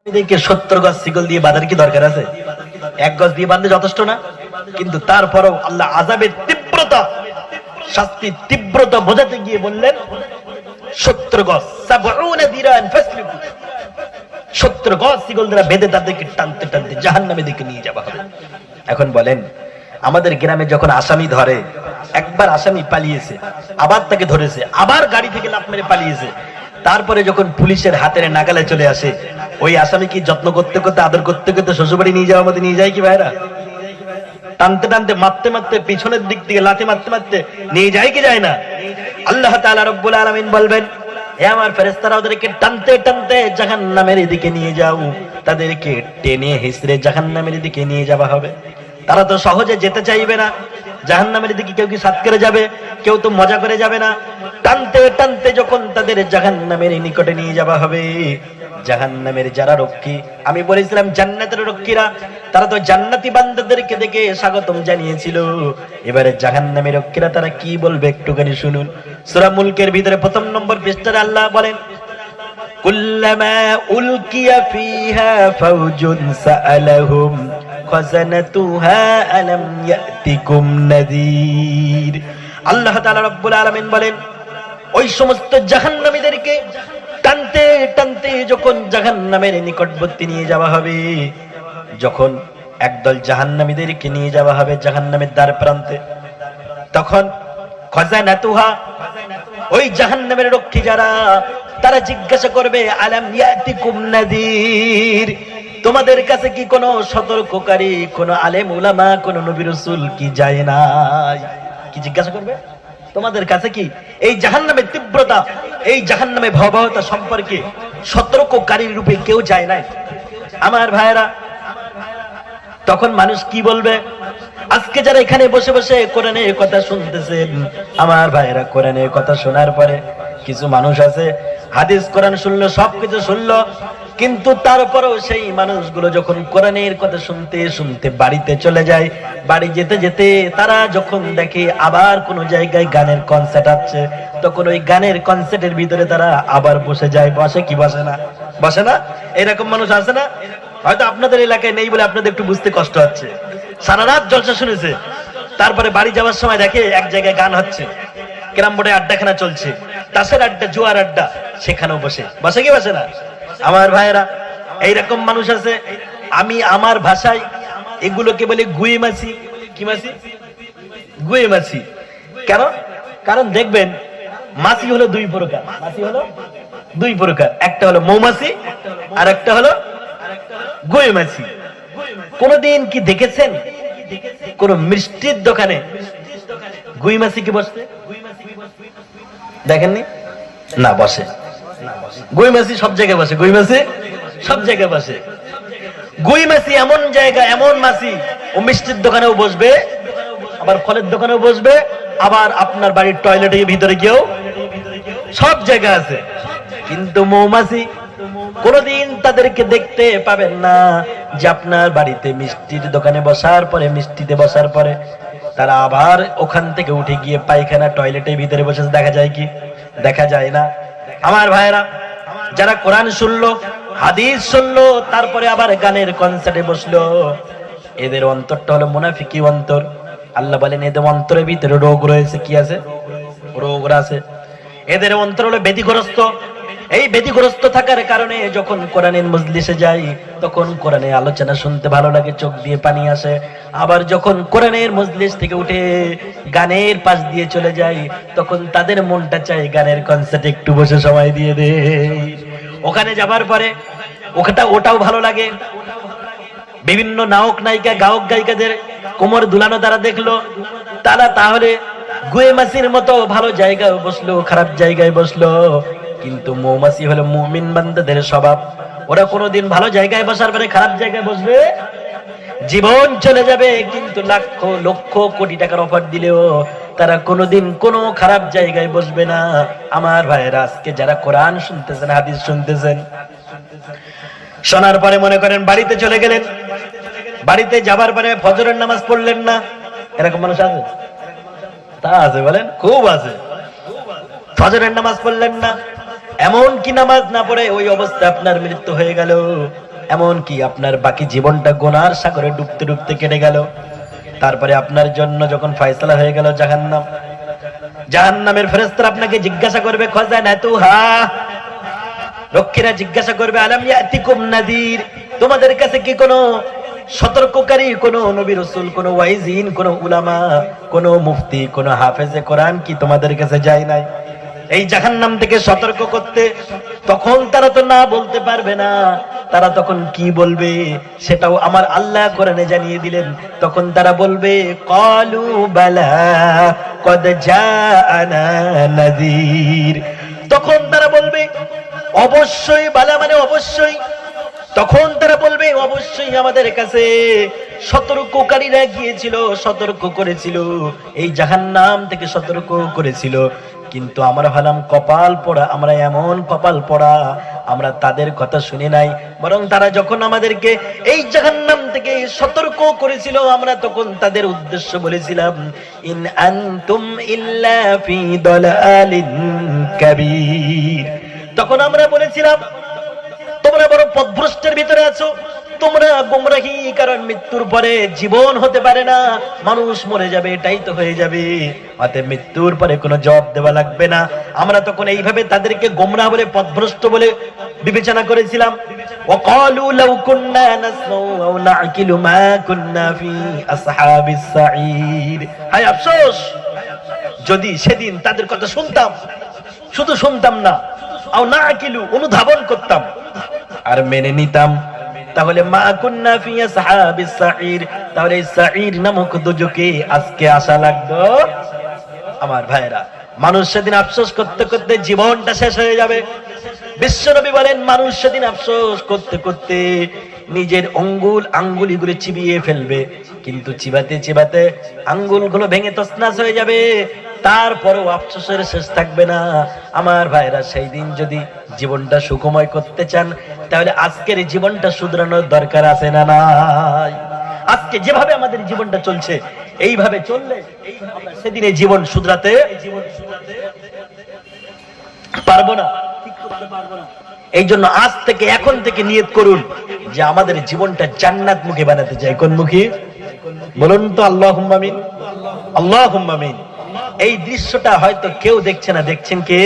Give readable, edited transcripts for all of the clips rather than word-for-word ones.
এদেরকে 70 গজ শিকল দিয়ে বাঁধার কি দরকার আছে? এক গজ দিয়ে বাঁধলে যথেষ্ট না? কিন্তু তারপরেও আল্লাহ আযাবের তীব্রতা, শাস্তির তীব্রতা বোঝাতে গিয়ে বললেন 70 গজ 70 দিরান ফাসলুকু, 70 গজ শিকল দ্বারা বেঁধে তাদেরকে টানতে টানতে জাহান্নামের দিকে নিয়ে যাওয়া হবে। এখন বলেন, আমাদের গ্রামে যখন আসামি ধরে, একবার আসামি পালিয়েছে, আবার তাকে ধরেছে, আবার গাড়ি থেকে লাফ মেরে পালিয়েছে, তারপরে যখন পুলিশের হাতের নাগালে চলে আসে, ওই আসামি কি যত্ন করতে করতে আদর করতে করতে শ্বশুরবাড়ি নিয়ে যাওয়ার মধ্যে নিয়ে যায় কি ভাইরা? টানতে টানতে মারতে মারতে পিছনের দিক থেকে লাথি মারতে মারতে নিয়ে যায় কি যায় না? আল্লাহ তাআলা রব্বুল আলামিন বলবেন, হে আমার ফেরেশতারা, ওদেরকে টানতে টানতে জাহান্নামের দিকে নিয়ে যাও, তাদেরকে টেনে হিঁচড়ে জাহান্নামের দিকে নিয়ে যাওয়া হবে। তারা তো সহজে যেতে চাইবে না জাহান্নামের দিকে। কেউ কি সাত করে যাবে, কেউ তো মজা করে যাবে না। টানতে টানতে যখন তাদের জাহান্নামের নিকটে নিয়ে যাওয়া হবে, জাহান্নামের যারা রক্ষী, আমি বলেছিলাম জান্নাতের রক্ষীরা, তারা তো জান্নাতি বান্দাদেরকে দেখে স্বাগতম জানিয়েছিল। এবারে জাহান্নামের রক্ষীরা তারা কি বলবে একটুখানি শুনুন। সূরা মুলকের ভিতরে 1 নম্বর পৃষ্ঠায় আল্লাহ বলেন, কুল্লামা উলকিয়া ফিহা ফাওজুন সাআলাহুম খাযানাতুহা আলাম ইয়াতিকুম নাযীর। আল্লাহ তাআলা রব্বুল আলামিন বলেন, ওই সমস্ত জাহান্নামীদেরকে টানতে টানতে যখন জাহান্নামের নিকটবর্তী নিয়ে যাওয়া হবে, যখন একদল জাহান্নামীদেরকে নিয়ে যাওয়া হবে জাহান্নামের দ্বার প্রান্তে, তখন খাযানাতুহা, ওই জাহান্নামের রক্ষী যারা, তারা জিজ্ঞাসা করবে, আলাম ইয়াতিকুম নাযীর, তোমাদের কাছে কি কোনো সতর্ককারী, কোনো আলেম উলামা, কোনো নবী রাসূল কি যায় নাই? কি জিজ্ঞাসা করবে? তোমাদের কাছে কি এই জাহান্নামের তীব্রতা, এই জাহান্নামের ভয়াবহতা সম্পর্কে সতর্ককারী রূপে কেউ যায় নাই? আমার ভাইরা, তখন মানুষ কি বলবে? আজকে যারা এখানে বসে বসে কোরআনের কথা শুনতেছেন, আমার ভাইরা, কোরআনের কথা শোনার পরে কিছু মানুষ আছে, হাদিস কোরআন শুনলো, সবকিছু শুনলো, কিন্তু তারপরেও সেই মানুষগুলো যখন কোরআনের কথা শুনতে শুনতে বাড়িতে চলে যায়, বাড়ি যেতে যেতে তারা যখন দেখে আবার কোনো জায়গায় গানের কনসার্ট আছে, তখন ওই গানের কনসার্টের ভিতরে তারা আবার বসে যায়। বসে কি বসে না? বসে না? এরকম মানুষ আছে না? হয়তো আপনাদের এলাকায় নেই বলে আপনাদের একটু বুঝতে কষ্ট হচ্ছে। সারা রাত জলসা শুনেছে, তারপরে বাড়ি যাওয়ার সময় দেখে এক জায়গায় গান হচ্ছে, ক্যারাম বোর্ডে আড্ডাখানা চলছে, তাসের আড্ডা, জুয়ার আড্ডা, সেখানেও বসে। বসে কি বসে না? আমার ভাইয়েরা, এইরকম মানুষ আছে। আমি আমার ভাষায় এগুলোকে বলি গুয়ে মাছি। কি মাছি? গুয়ে মাছি। কেন? কারণ দেখবেন, মাছি হলো 2 প্রকার। মাছি হলো 2 প্রকার, একটা হলো মৌমাছি আর একটা হলো গুয়ে মাছি। কোনদিন কি দেখেছেন কোন মিষ্টির দোকানে গুই মাছি কি বসতে? দেখেননি? না, বসে। গুই মাছি সব জায়গায় বসে, গুই মাছি সব জায়গায় বসে। গুই মাছি এমন জায়গা, এমন মাছি, ও মিষ্টির দোকানেও বসবে, আবার ফলের দোকানেও বসবে, আবার আপনার বাড়ির টয়লেটের ভিতরে গিয়েও, সব জায়গা আছে। কিন্তু মৌমাছি কোনদিন তাদেরকে দেখতে পাবেন না যে আপনার বাড়িতে মিষ্টির দোকানে বসার পরে, মিষ্টিতে বসার পরে তারা আবার ওখান থেকে উঠে গিয়ে পায়খানা, টয়লেটের ভিতরে বসে। দেখা যায় কি? দেখা যায় না। আমার ভাইয়েরা, যারা কোরআন শুনলো, হাদিস শুনলো, তারপরে আবার গানের কনসার্টে বসলো, এদের অন্তরটা হলো মুনাফিকি অন্তর। আল্লাহ বলেন, এদের অন্তরের ভিতরে রোগ রয়েছে। কি আছে? রোগ আছে। এদের অন্তর হলো ব্যাধিগ্রস্ত। এই ব্যাধিগ্রস্ত থাকার কারণে যখন কোরআনের মজলিসে যাই, তখন কোরআনের আলোচনা শুনতে ভালো লাগে, চোখ দিয়ে পানি আসে। আবার যখন কোরআনের মজলিস থেকে উঠে গানের পাশ দিয়ে চলে যাই, তখন তাদের মনটা চায় গানের কনসার্টে একটু বসে সময় দিয়ে দে। ওখানে যাবার পরে ওটাও ভালো লাগে। বিভিন্ন নায়ক নায়িকা, গায়ক গায়িকাদের কোমর দুলানো তারা দেখলো, তারা তাহলে গুয়ে মাছির মতো ভালো জায়গায় বসলো, খারাপ জায়গায় বসলো। কিন্তু মৌমাছি হলো মুমিন বান্দাদের স্বভাব। ওরা কোনোদিন ভালো জায়গায় বসার পরে খারাপ জায়গায় বসবে, জীবন চলে যাবে, কিন্তু লক্ষ লক্ষ কোটি টাকার অফার দিলেও তারা কোনোদিন কোনো খারাপ জায়গায় বসবে না। আমার ভাইয়েরা, আজকে যারা কোরআন শুনতেছেন, হাদিস শুনতেছেন, শোনার পরে মনে করেন বাড়িতে চলে গেলেন, বাড়িতে যাবার পরে ফজরের নামাজ পড়লেন না, এরকম মানুষ আছে? তা আছে, বলেন, খুব আছে। ফজরের নামাজ পড়লেন না, এমন কি নামাজ না পড়ে ওই অবস্থা আপনার মৃত্যু হয়ে গেল, এমন কি আপনার বাকি জীবনটা গুনার সাগরে ডুবতে ডুবতে কেটে গেল। তারপরে আপনার জন্য যখন ফয়সালা হয়ে গেল জাহান্নাম, জাহান্নামের ফেরেশতারা আপনাকে জিজ্ঞাসা করবে খাজানাতুহা, রক্ষীরা জিজ্ঞাসা করবে আলাম ইয়াতিকুম নাযীর, তোমাদের কাছে কি কোনো সতর্ককারী, কোনো নবী রাসূল, কোনো ওয়াইজিন, কোনো উলামা, কোনো মুফতি, কোনো হাফেজে কোরআন কি তোমাদের কাছে যায় নাই এই জাহান্নাম থেকে সতর্ক করতে? তখন তারা তো না বলতে পারবে না। তারা তখন কি বলবে সেটাও আমার আল্লাহ কোরআনে জানিয়ে দিলেন। তখন তারা বলবে ক্বালু বালা কদ জাআনা নাযীর। তখন তারা বলবে অবশ্যই, বালা মানে অবশ্যই। তখন তারা বলবে অবশ্যই আমাদের কাছে সতর্ককারীরা গিয়েছিল, সতর্ক করেছিল, এই জাহান্নাম থেকে সতর্ক করেছিল। কিন্তু আমরা হলাম কপাল পোড়া, আমরা এমন কপাল পোড়া, আমরা তাদের কথা শুনি নাই। বরং তারা যখন আমাদেরকে এই জাহান্নাম থেকে সতর্ক করেছিল, আমরা তখন তাদের উদ্দেশ্য বলেছিলাম ইন আনতুম ইল্লা ফি দালালিন কাবীর। তখন আমরা বলেছিলাম তোমরা বড় পথভ্রষ্টের ভিতরে আছো, তোমরা গোমরাহি, কারণ মৃত্যুর পরে জীবন হতে পারে না, মানুষ মরে যাবে, এটাই তো হয়ে যাবে, অতএব মৃত্যুর পরে কোনো জবাব দেওয়া লাগবে না। আমরা তখন এইভাবে তাদেরকে গোমরাহ বলে, পথভ্রষ্ট বলে বিবেচনা করেছিলাম। ওয়াকালু লাউ কুন্না নাসমাউ আও নাকিলু মা কুন্না ফি আসহাবিস সাঈর। হায় আফসোস, যদি সেদিন তাদের কথা শুনতাম, শুধু শুনতাম না, আও নাকিলু, অনুধাবন করতাম আর মেনে নিতাম, তাহলে মা কুন্না ফি আসহাবিস সাঈর, তাহলে সাঈর নামক দোজখে আজকে আসা লাগতো। আমার ভাইরা, মানুষ সেদিন আফসোস করতে করতে জীবনটা শেষ হয়ে যাবে। বিশ্বনবী বলেন মানুষ সেদিন আফসোস করতে করতে নিজের আঙ্গুলিগুলো চিবিয়ে ফেলবে, কিন্তু চিবাতে চিবাতে আঙ্গুলগুলো ভেঙে তছনছ হয়ে যাবে, তারপরেও আফসোসের শেষ থাকবে না। আমার ভাইরা, সেই দিন যদি জীবনটা সুখময় করতে চান, তাহলে আজকের জীবনটা শুধরানোর দরকার আছে না নাই? আজকে যেভাবে আমাদের জীবনটা চলছে, এইভাবে চললে আমরা সেদিনে জীবন শুধরাতে পারবো না, ঠিক করতে পারবো না। এই জন্য আজ থেকে, এখন থেকে নিয়ত করুন যে আমাদের জীবনটা জান্নাত মুখী বানাতে চাই। কোন মুখী বলুন তো? আল্লাহুম্মা আমিন, আল্লাহুম্মা আমিন। এই দৃশ্যটা হয়তো কেউ দেখছে না, দেখছেন কে?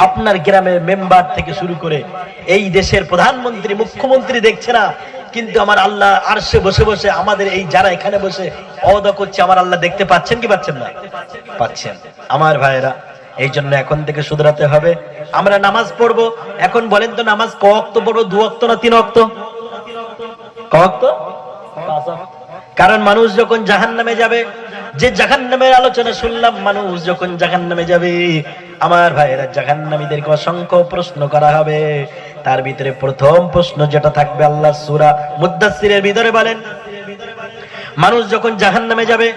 আপনার গ্রামের মেম্বার থেকে শুরু করে এই দেশের প্রধানমন্ত্রী, মুখ্যমন্ত্রী দেখছে না, কিন্তু আমার আল্লাহ আরশে বসে বসে আমাদের এই যারা এখানে বসে ওয়াদা করছে, আমার আল্লাহ দেখতে পাচ্ছেন কি পাচ্ছেন না? পাচ্ছেন। আমার ভাইরা, এই জন্য এখন থেকে শুধরাতে হবে। আমরা নামাজ পড়বো, এখন বলেন তো নামাজ ক ওয়াক্ত পড়বো? 2 ওয়াক্ত না 3 ওয়াক্ত? ক ওয়াক্ত? 5 ওয়াক্ত। কারণ মানুষ যখন জাহান্নামে যাবে, যে জাহান্নামের আলোচনা শুনলাম, মানুষ যখন জাহান্নামে যাবে, আমার ভাইয়েরা, জাহান্নামীদেরকে অসংখ্য প্রশ্ন করা হবে। তার ভিতরে প্রথম প্রশ্ন যেটা থাকবে, আল্লাহ সূরা মুদ্দাসসিরের ভিতরে বলেন, মানুষ যখন জাহান্নামে যাবে,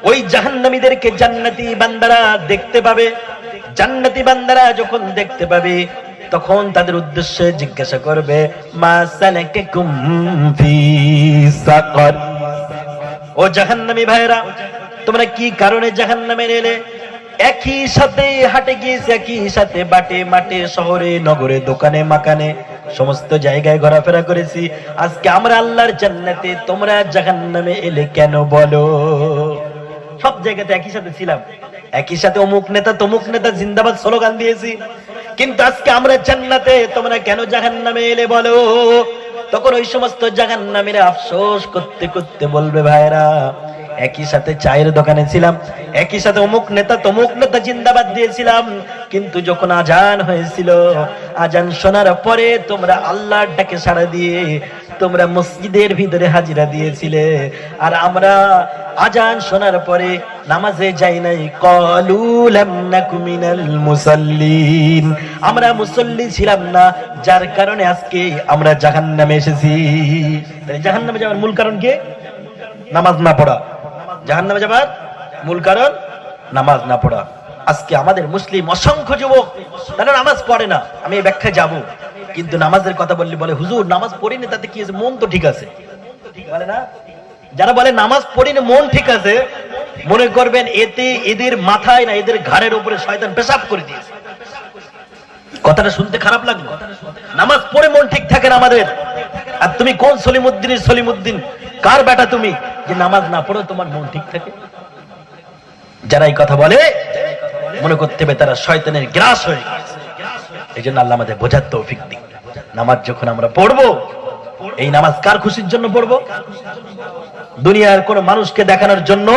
ওই জাহান্নামীদেরকে জান্নাতি বান্দারা দেখতে পাবে। জান্নাতি বান্দারা যখন দেখতে পাবে, তখন তাদের উদ্দেশ্যে জিজ্ঞাসা করবে মা সালাকাকুম ফি সাকার। ও জাহান্নামী ভাইরা, তোমরা কি কারণে জাহান্নামে এলে? একই সাথে হাটে গিয়েছে, একই সাথে বাটে মাঠে, শহরে নগরে, দোকানে মাকানে, সমস্ত জায়গায় ঘোরাফেরা করেছি। আজকে আমরা আল্লাহর জান্নাতে, তোমরা জাহান্নামে এলে কেন বলো? সব জায়গাতে একই সাথে ছিলাম, একই সাথে অমুক নেতা তমুক নেতা জিন্দাবাদ স্লোগান দিয়েছি, কিন্তু আজকে আমরা জান্নাতে, তোমরা কেন জাহান্নামে এলে বলো? তখন ওই সমস্ত জাহান্নামীরা আফসোস করতে করতে বলবে ভাইরা, একই সাথে চায়ের দোকানে ছিলাম, একই সাথে অমুক নেতা তমুক নেতা জিন্দাবাদ দিয়েছিলাম, কিন্তু যখন আজান হয়েছিল, আজান শোনার পরে তোমরা আল্লাহর ডাকে সাড়া দিয়ে তোমরা মসজিদের ভিতরে হাজিরা দিয়েছিলে, আর আমরা আজান শোনার পরে নামাজে যাই নাই। ক্বালু লাম নাকু মিনাল মুসাল্লিন, আমরা মুসল্লি ছিলাম না, যার কারণে আজকে আমরা জাহান্নামে এসেছি। জাহান্নামে যাওয়ার মূল কারণ কি? নামাজ না পড়া। জাহান্নামে যাবার মূল কারণ নামাজ না পড়া। আজকে আমাদের মুসলিম অসংখ্য যুবক তারা নামাজ পড়ে না। আমি এই ব্যাখ্যা যাব, কিন্তু নামাজের কথা বললে বলে হুজুর নামাজ পড়িনি তাতে কি আছে, মন তো ঠিক আছে, বলে না? যারা বলে নামাজ পড়িনি মন ঠিক আছে, মনে করবেন এতে এদের মাথায় না, এদের ঘাড়ের উপরে শয়তান পেশাব করে দিয়েছে। কথাটা শুনতে খারাপ লাগলো। নামাজ পড়ে মন ঠিক থাকে না আমাদের, আর তুমি কোন সলিমুদ্দিনের সলিমুদ্দিন, কার বেটা তুমি যে নামাজ না পড়ো তোমার মন ঠিক থাকে? যারা এই কথা বলে মনে করতে হবে তারা শয়তানের গ্রাস হয়ে গেছে। এই জন্য আল্লাহ আমাদের বোঝার তৌফিক দিন। নামাজ যখন আমরা পড়বো, এই নামাজ কার খুশির জন্য পড়বো? দুনিয়ার কোন মানুষকে দেখানোর জন্য